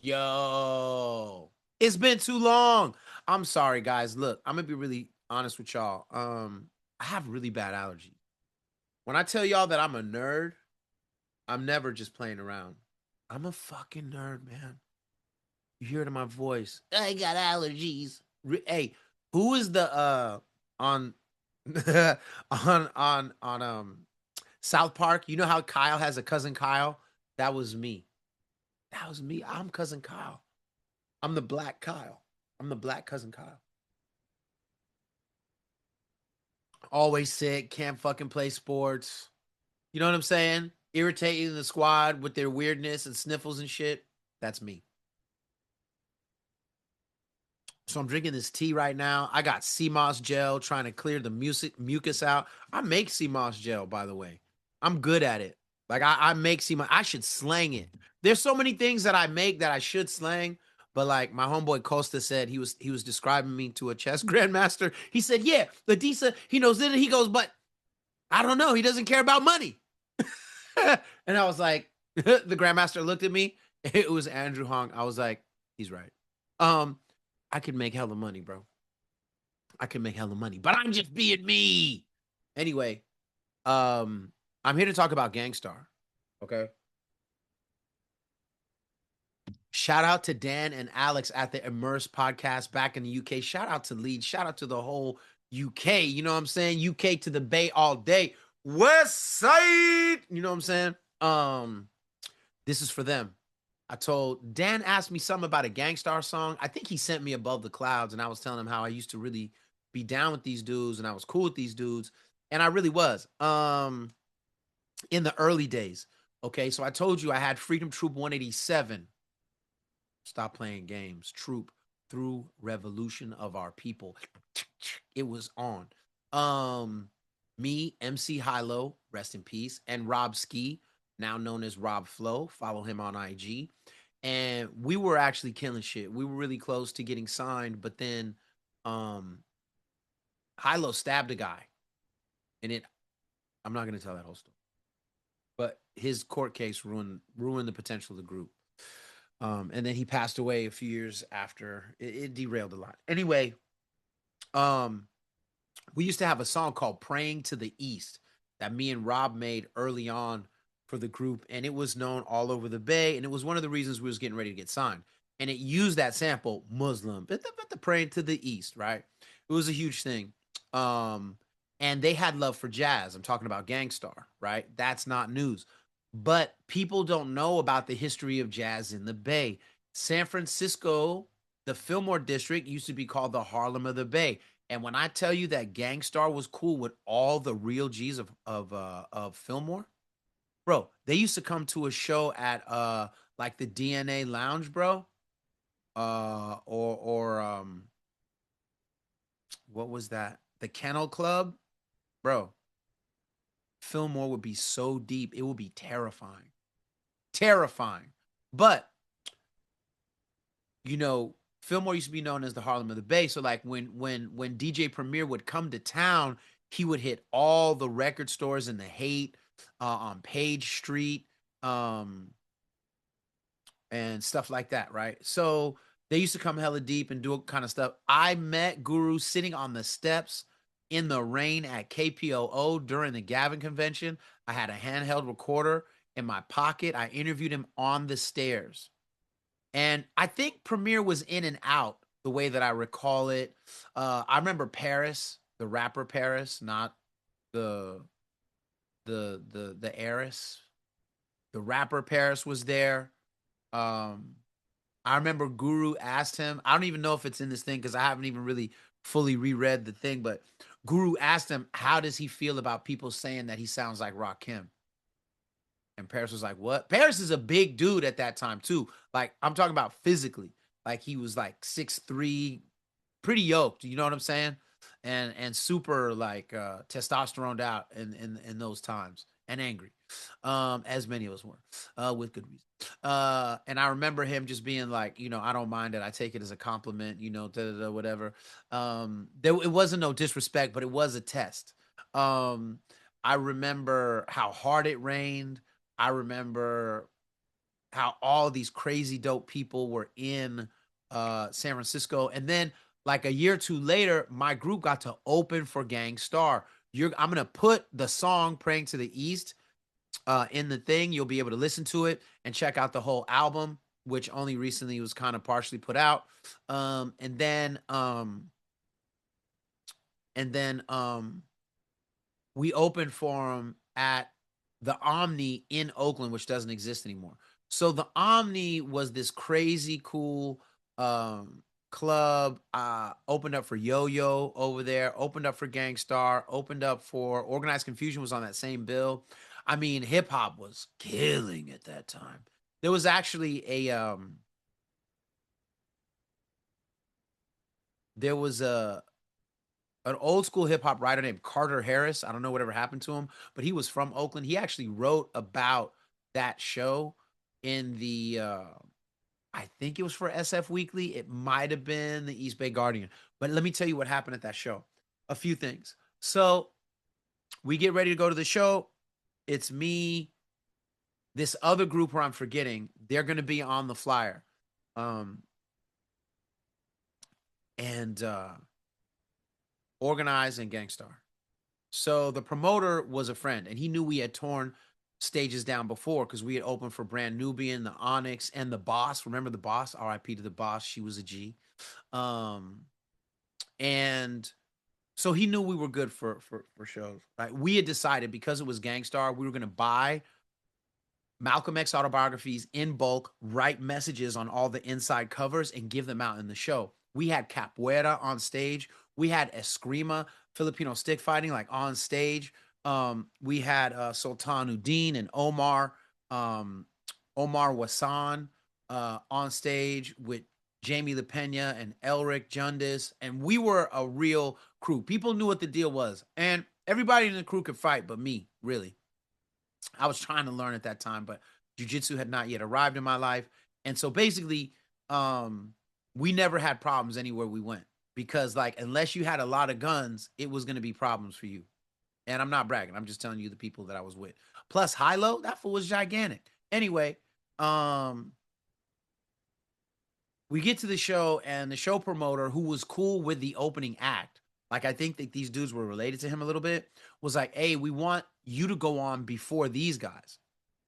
Yo, it's been too long. I'm sorry, guys. Look, I'm gonna be really honest with y'all. I have really bad allergies. When I tell y'all that I'm a nerd, I'm never just playing around. I'm a fucking nerd, man. You hear it in my voice. I got allergies. Hey, who is the on on South Park? You know how Kyle has a cousin Kyle? That was me. That was me. I'm cousin Kyle. I'm the black Kyle. I'm the black cousin Kyle. Always sick, can't fucking play sports. You know what I'm saying? Irritating the squad with their weirdness and sniffles and shit. That's me. So I'm drinking this tea right now. I got sea moss gel trying to clear the mucus out. I make sea moss gel, by the way. I'm good at it. Like I make sea moss. I should slang it. There's so many things that I make that I should slang. But like my homeboy Costa said, he was describing me to a chess grandmaster. He said, "Yeah, Ladisa, he knows it." He goes, "But I don't know. He doesn't care about money." And I was like, the grandmaster looked at me. It was Andrew Hong. I was like, he's right. Um, I could make hella money, bro. I can make hella money, but I'm just being me. Anyway, I'm here to talk about Gangstar. Okay. Shout out to Dan and Alex at the Immerse podcast back in the UK. Shout out to Leeds. Shout out to the whole UK. You know what I'm saying? UK to the Bay all day. West Side. You know what I'm saying? This is for them. I told Dan asked me something about a Gangstar song. I think he sent me Above the Clouds, and I was telling him how I used to really be down with these dudes and I was cool with these dudes. And I really was. In the early days. Okay. So I told you I had Freedom Troop 187. Stop playing games. Troop through revolution of our people. It was on. Me, MC Hilo, rest in peace, and Rob Ski, now known as Rob Flow. Follow him on IG. And we were actually killing shit. We were really close to getting signed, but then um Hilo stabbed a guy. And it I'm not gonna tell that whole story. But his court case ruined the potential of the group. And then he passed away a few years after. It derailed a lot. Anyway, um, we used to have a song called "Praying to the East" that me and Rob made early on for the group, and it was known all over the Bay. And it was one of the reasons we was getting ready to get signed. And it used that sample, Muslim, but the praying to the East, right? It was a huge thing. Um, and they had love for jazz. I'm talking about Gangstar, right? That's not news. But people don't know about the history of jazz in the Bay. San Francisco, the Fillmore district used to be called the Harlem of the Bay. And when I tell you that Gangstar was cool with all the real G's of Fillmore, bro, they used to come to a show at like the DNA Lounge, bro. Or what was that? The Kennel Club, bro. Fillmore would be so deep, it would be terrifying. Terrifying. But, you know, Fillmore used to be known as the Harlem of the Bay. So like when DJ Premier would come to town, he would hit all the record stores in the Haight, on Page Street, um, and stuff like that, right? So they used to come hella deep and do kind of stuff. I met Guru sitting on the steps in the rain at KPOO during the Gavin convention. I had a handheld recorder in my pocket. I interviewed him on the stairs. And I think Premier was in and out the way that I recall it. I remember Paris, the rapper Paris, not the the heiress. The rapper Paris was there. Um, I remember Guru asked him. I don't even know if it's in this thing because I haven't even really fully reread the thing. But Guru asked him, "How does he feel about people saying that he sounds like Rakim?" And Paris was like, "What?" Paris is a big dude at that time too. Like I'm talking about physically. Like he was like 6'3", pretty yoked. You know what I'm saying? And super like testosteroned out in those times and angry, as many of us were, with good reason. And I remember him just being like, you know, I don't mind it. I take it as a compliment. You know, da, da, da, whatever. It wasn't no disrespect, but it was a test. Um, I remember how hard it rained. I remember how all these crazy dope people were in San Francisco. And then like a year or two later, my group got to open for Gangstarr. I'm gonna put the song "Praying to the East" in the thing. You'll be able to listen to it and check out the whole album, which only recently was kind of partially put out. Um, and then um, and then we opened for him at the Omni in Oakland, which doesn't exist anymore. So the Omni was this crazy cool club. Opened up for Yo Yo over there. Opened up for Gangstar. Opened up for Organized Confusion. Was on that same bill. I mean, hip hop was killing at that time. There was actually a there was a an old school hip hop writer named Carter Harris. I don't know whatever happened to him, but he was from Oakland. He actually wrote about that show in the I think it was for SF Weekly. It might have been the East Bay Guardian. But let me tell you what happened at that show. A few things. So we get ready to go to the show. It's me, this other group where I'm forgetting. They're going to be on the flyer. Um, and Organize and Gangstar. So the promoter was a friend, and he knew we had torn stages down before because we had opened for Brand Nubian, the Onyx, and the Boss. Remember the Boss? R.I.P. to the Boss. She was a G. Um, and so he knew we were good for shows. Right? We had decided because it was Gangstar, we were going to buy Malcolm X autobiographies in bulk, write messages on all the inside covers, and give them out in the show. We had Capoeira on stage. We had Eskrima, Filipino stick fighting, like on stage. We had Sultan Udin and um, Omar Wasan on stage with Jamie LaPena and Elric Jundis. And we were a real crew. People knew what the deal was. And everybody in the crew could fight, but me, really. I was trying to learn at that time, but jujitsu had not yet arrived in my life. And so basically, um, we never had problems anywhere we went because, like, unless you had a lot of guns, it was going to be problems for you. And I'm not bragging. I'm just telling you the people that I was with. Plus, Hilo, that fool was gigantic. Anyway, um, we get to the show, and the show promoter, who was cool with the opening act, like I think that these dudes were related to him a little bit, was like, "Hey, we want you to go on before these guys."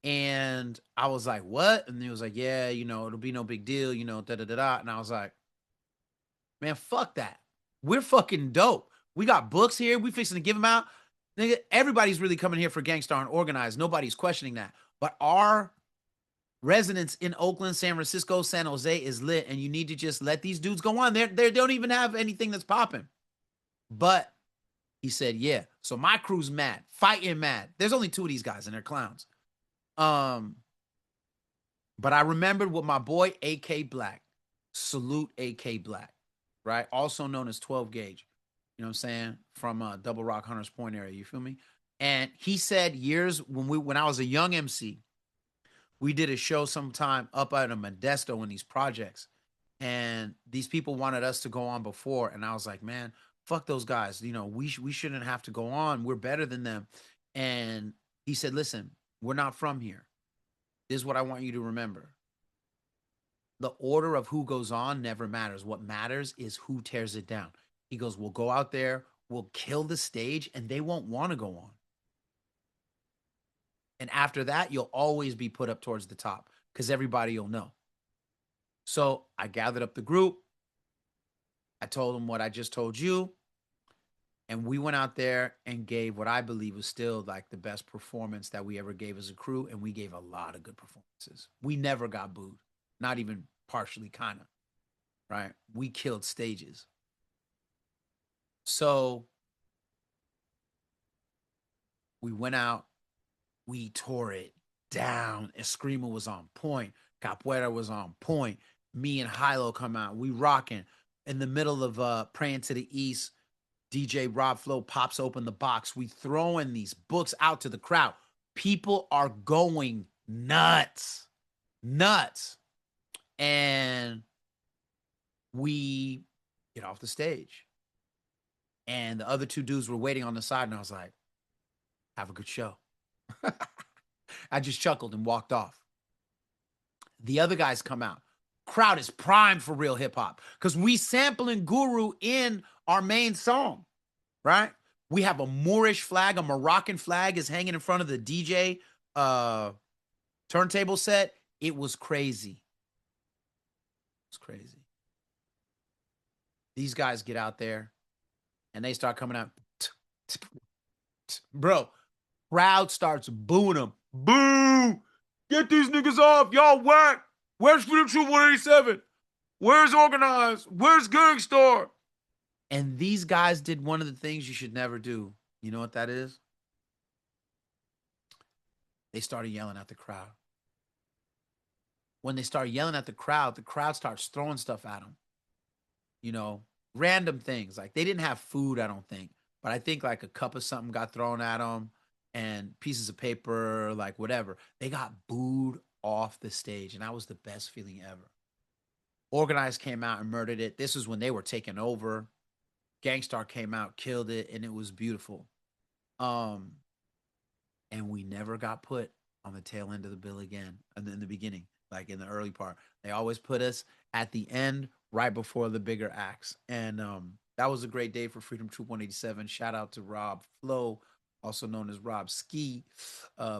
And I was like, "What?" And he was like, "Yeah, it'll be no big deal, da da da da." And I was like, "Man, fuck that. We're fucking dope. We got books here. We fixing to give them out. Nigga, everybody's really coming here for Gangstar and Organized. Nobody's questioning that. But our residence in Oakland, San Francisco, San Jose is lit, and you need to just let these dudes go on. They don't even have anything that's popping." But he said, "Yeah." So my crew's mad, fighting mad. There's only two of these guys, and they're clowns. Um, but I remembered what my boy AK Black, salute AK Black, right? Also known as 12 Gauge. You know what I'm saying? From Double Rock Hunters Point area. You feel me? And he said years when I was a young MC, we did a show sometime up at a Modesto in these projects, and these people wanted us to go on before, and I was like, "Man, fuck those guys. We shouldn't have to go on. We're better than them." And he said, "Listen, we're not from here. This is what I want you to remember. The order of who goes on never matters. What matters is who tears it down." He goes, "We'll go out there, we'll kill the stage, and they won't want to go on. And after that, you'll always be put up towards the top because everybody will know." So I gathered up the group. I told them what I just told you. And we went out there and gave what I believe was still like the best performance that we ever gave as a crew. And we gave a lot of good performances. We never got booed, not even partially, kind of, right? We killed stages. So we went out, we tore it down. Eskrima was on point. Capoeira was on point. Me and Hilo come out. We rocking. In the middle of Praying to the East, DJ Rob Flo pops open the box. We throwing these books out to the crowd. People are going nuts. Nuts. And we get off the stage. And the other two dudes were waiting on the side, and I was like, "Have a good show." I just chuckled and walked off. The other guys come out. Crowd is primed for real hip hop because we sampling Guru in our main song, right? We have a Moorish flag, a Moroccan flag is hanging in front of the DJ turntable set. It was crazy. It's crazy. These guys get out there and they start coming out. Bro, crowd starts booing them. Boo! Get these niggas off. Y'all whack. Where's Freedom Troop 187? Where's Organized? Where's Gangstarr? And these guys did one of the things you should never do. You know what that is? They started yelling at the crowd. When they start yelling at the crowd starts throwing stuff at them. You know, random things. Like they didn't have food, I don't think. But I think like a cup of something got thrown at them and pieces of paper, like whatever. They got booed off the stage. And that was the best feeling ever. Organized came out and murdered it. This was when they were taking over. Gangstarr came out, killed it, and it was beautiful. And we never got put on the tail end of the bill again in the beginning, like in the early part. They always put us at the end, right before the bigger acts. And that was a great day for Freedom Troop 187. Shout out to Rob Flo, also known as Rob Ski,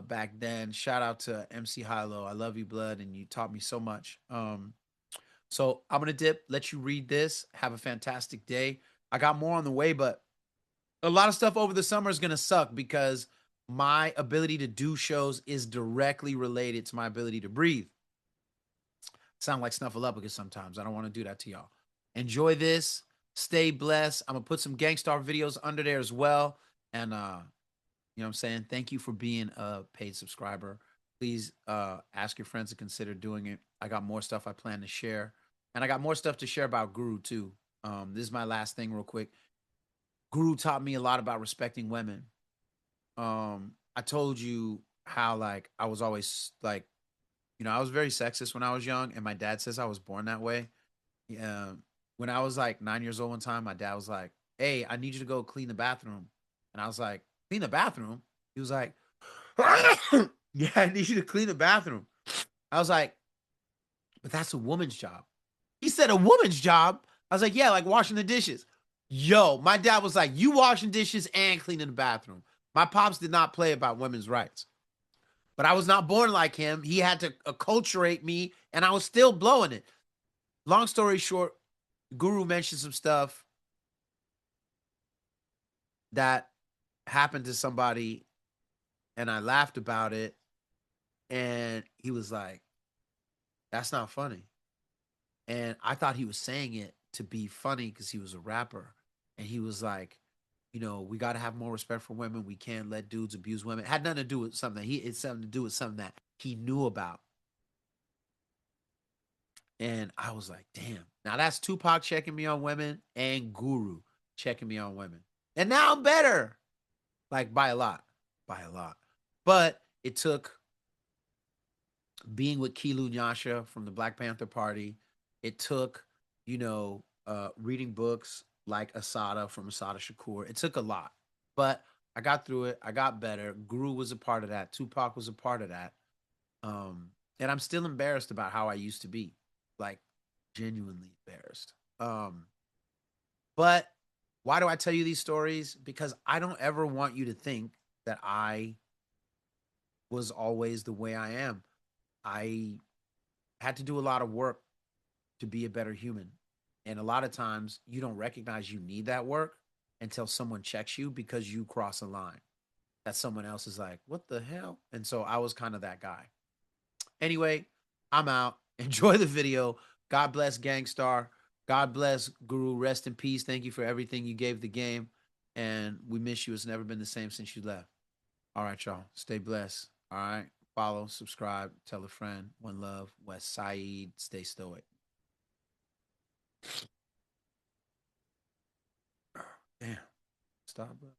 back then. Shout out to MC Hilo. I love you, blood, and you taught me so much. So I'm going to dip, let you read this. Have a fantastic day. I got more on the way, but a lot of stuff over the summer is going to suck because my ability to do shows is directly related to my ability to breathe. Sound like Snuffleupagus sometimes. I don't want to do that to y'all. Enjoy this. Stay blessed. I'm going to put some Gangstarr videos under there as well. And, you know what I'm saying? Thank you for being a paid subscriber. Please ask your friends to consider doing it. I got more stuff I plan to share. And I got more stuff to share about Guru too. This is my last thing real quick. Guru taught me a lot about respecting women. I told you how like I was always like, you know, I was very sexist when I was young, and my dad says I was born that way. Yeah. When I was like 9 years old one time, my dad was like, "Hey, I need you to go clean the bathroom." And I was like, "Clean the bathroom?" He was like, "Yeah, I need you to clean the bathroom." I was like, "But that's a woman's job." He said, "A woman's job?" I was like, "Yeah, like washing the dishes." Yo, my dad was like, "You washing dishes and cleaning the bathroom." My pops did not play about women's rights. But I was not born like him. He had to acculturate me, and I was still blowing it. Long story short, Guru mentioned some stuff that happened to somebody, and I laughed about it. And he was like, "That's not funny." And I thought he was saying it to be funny because he was a rapper. And he was like, "You know, we got to have more respect for women. We can't let dudes abuse women." It had nothing to do with something. It's something to do with something that he knew about. And I was like, damn. Now that's Tupac checking me on women and Guru checking me on women. And now I'm better. Like by a lot. By a lot. But it took being with Kilu Nyasha from the Black Panther Party. It took, you know, reading books like Asada from Asada Shakur. It took a lot. But I got through it. I got better. Guru was a part of that. Tupac was a part of that. And I'm still embarrassed about how I used to be. Like genuinely embarrassed. But why do I tell you these stories? Because I don't ever want you to think that I was always the way I am. I had to do a lot of work to be a better human. And a lot of times you don't recognize you need that work until someone checks you because you cross a line that someone else is like, what the hell? And so I was kind of that guy. Anyway, I'm out. Enjoy the video. God bless Gangstarr. God bless Guru. Rest in peace. Thank you for everything you gave the game. And we miss you. It's never been the same since you left. All right, y'all. Stay blessed. All right. Follow, subscribe, tell a friend. One love. West Side. Stay stoic. Damn. Stop, bro.